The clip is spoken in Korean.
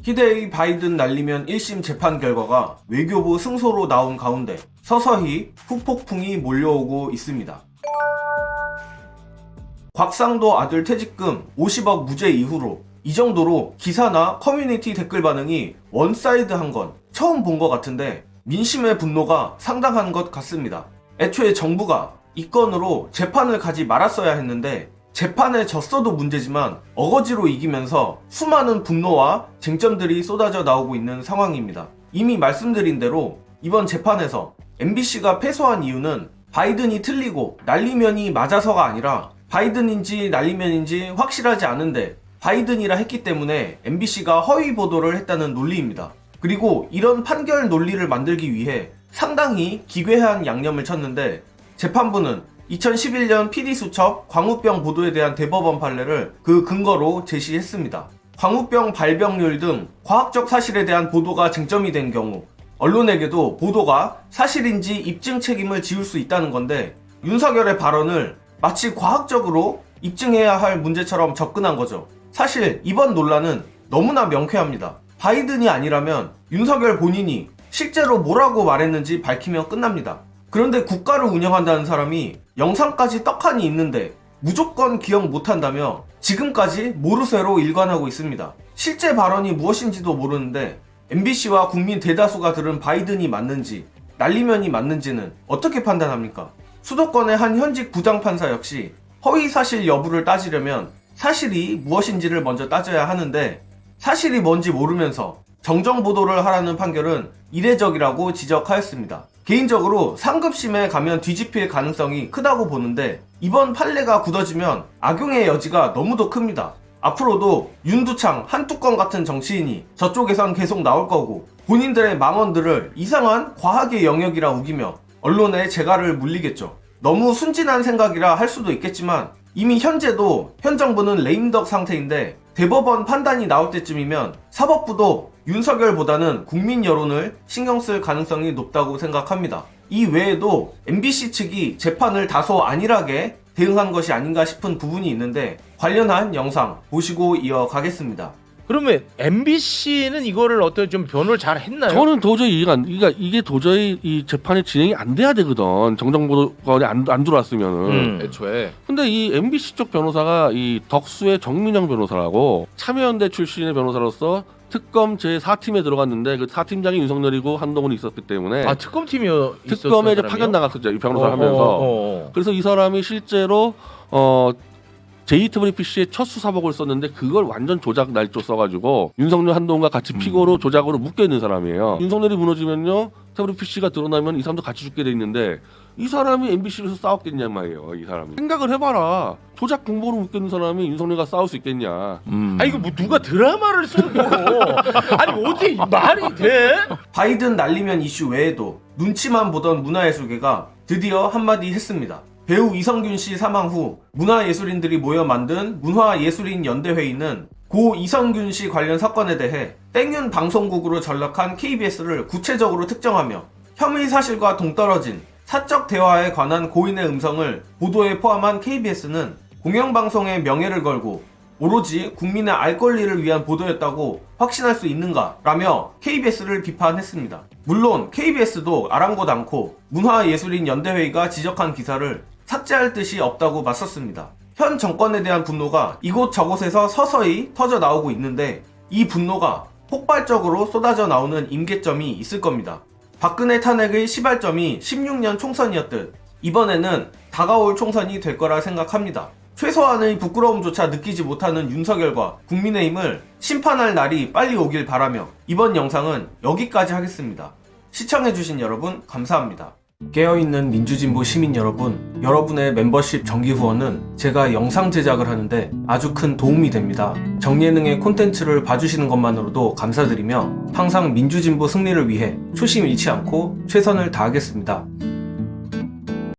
히데이 바이든 날리면 1심 재판 결과가 외교부 승소로 나온 가운데 서서히 후폭풍이 몰려오고 있습니다. 곽상도 아들 퇴직금 50억 무죄 이후로 이 정도로 기사나 커뮤니티 댓글 반응이 원사이드한 건 처음 본 것 같은데 민심의 분노가 상당한 것 같습니다. 애초에 정부가 이 건으로 재판을 가지 말았어야 했는데 재판에 졌어도 문제지만 어거지로 이기면서 수많은 분노와 쟁점들이 쏟아져 나오고 있는 상황입니다. 이미 말씀드린 대로 이번 재판에서 MBC가 패소한 이유는 바이든이 틀리고 날리면이 맞아서가 아니라 바이든인지 날리면인지 확실하지 않은데 바이든이라 했기 때문에 MBC가 허위 보도를 했다는 논리입니다. 그리고 이런 판결 논리를 만들기 위해 상당히 기괴한 양념을 쳤는데 재판부는 2011년 PD수첩 광우병 보도에 대한 대법원 판례를 그 근거로 제시했습니다. 광우병 발병률 등 과학적 사실에 대한 보도가 쟁점이 된 경우 언론에게도 보도가 사실인지 입증 책임을 지울 수 있다는 건데 윤석열의 발언을 마치 과학적으로 입증해야 할 문제처럼 접근한 거죠. 사실 이번 논란은 너무나 명쾌합니다. 바이든이 아니라면 윤석열 본인이 실제로 뭐라고 말했는지 밝히면 끝납니다. 그런데 국가를 운영한다는 사람이 영상까지 떡하니 있는데 무조건 기억 못한다며 지금까지 모르쇠로 일관하고 있습니다. 실제 발언이 무엇인지도 모르는데 MBC와 국민 대다수가 들은 바이든이 맞는지 날리면이 맞는지는 어떻게 판단합니까? 수도권의 한 현직 부장판사 역시 허위사실 여부를 따지려면 사실이 무엇인지를 먼저 따져야 하는데 사실이 뭔지 모르면서 정정보도를 하라는 판결은 이례적이라고 지적하였습니다. 개인적으로 상급심에 가면 뒤집힐 가능성이 크다고 보는데 이번 판례가 굳어지면 악용의 여지가 너무도 큽니다. 앞으로도 윤두창, 한뚜껑 같은 정치인이 저쪽에선 계속 나올 거고 본인들의 망언들을 이상한 과학의 영역이라 우기며 언론에 재갈을 물리겠죠. 너무 순진한 생각이라 할 수도 있겠지만 이미 현재도 현 정부는 레임덕 상태인데 대법원 판단이 나올 때쯤이면 사법부도 윤석열보다는 국민 여론을 신경 쓸 가능성이 높다고 생각합니다. 이 외에도 MBC 측이 재판을 다소 안일하게 대응한 것이 아닌가 싶은 부분이 있는데 관련한 영상 보시고 이어가겠습니다. 그러면 MBC는 이거를 어떻게 좀 변호를 잘 했나요? 저는 도저히 이해가 그러니까 이게 도저히 이 재판이 진행이 안 돼야 되거든. 정정보도가 안 들어왔으면은 애초에. 근데 이 MBC 쪽 변호사가 이 덕수의 정민영 변호사라고 참여연대 출신의 변호사로서 특검 제4팀에 들어갔는데 그 4팀장이 윤석열이고 한동훈이 있었기 때문에 특검팀이요. 특검에 이제 파견 나갔었죠. 이 변호사를 하면서. 그래서 이 사람이 실제로 JTBC의 첫 수사복을 썼는데 그걸 완전 조작 날조 써가지고 윤석열 한동훈과 같이 피고로 조작으로 묶여있는 사람이에요. 윤석열이 무너지면요 TBC가 드러나면 이 사람도 같이 죽게 돼 있는데 이 사람이 MBC에서 싸웠겠냐 말이에요. 이 사람이 생각을 해봐라. 조작 공보로 묶여있는 사람이 윤석열과 싸울 수 있겠냐. 아니 이거 뭐 누가 드라마를 쓰고 아니 어떻게 말이 돼? 바이든 날리면 이슈 외에도 눈치만 보던 문화예술계가 드디어 한마디 했습니다. 배우 이성균 씨 사망 후 문화예술인들이 모여 만든 문화예술인 연대회의는 고 이성균 씨 관련 사건에 대해 땡윤 방송국으로 전락한 KBS를 구체적으로 특정하며 혐의 사실과 동떨어진 사적 대화에 관한 고인의 음성을 보도에 포함한 KBS는 공영방송의 명예를 걸고 오로지 국민의 알 권리를 위한 보도였다고 확신할 수 있는가? 라며 KBS를 비판했습니다. 물론 KBS도 아랑곳 않고 문화예술인 연대회의가 지적한 기사를 삭제할 뜻이 없다고 맞섰습니다. 현 정권에 대한 분노가 이곳저곳에서 서서히 터져 나오고 있는데 이 분노가 폭발적으로 쏟아져 나오는 임계점이 있을 겁니다. 박근혜 탄핵의 시발점이 16년 총선이었듯 이번에는 다가올 총선이 될 거라 생각합니다. 최소한의 부끄러움조차 느끼지 못하는 윤석열과 국민의힘을 심판할 날이 빨리 오길 바라며 이번 영상은 여기까지 하겠습니다. 시청해주신 여러분 감사합니다. 깨어있는 민주진보 시민 여러분, 여러분의 멤버십 정기 후원은 제가 영상 제작을 하는데 아주 큰 도움이 됩니다. 정예능의 콘텐츠를 봐주시는 것만으로도 감사드리며 항상 민주진보 승리를 위해 초심 잃지 않고 최선을 다하겠습니다.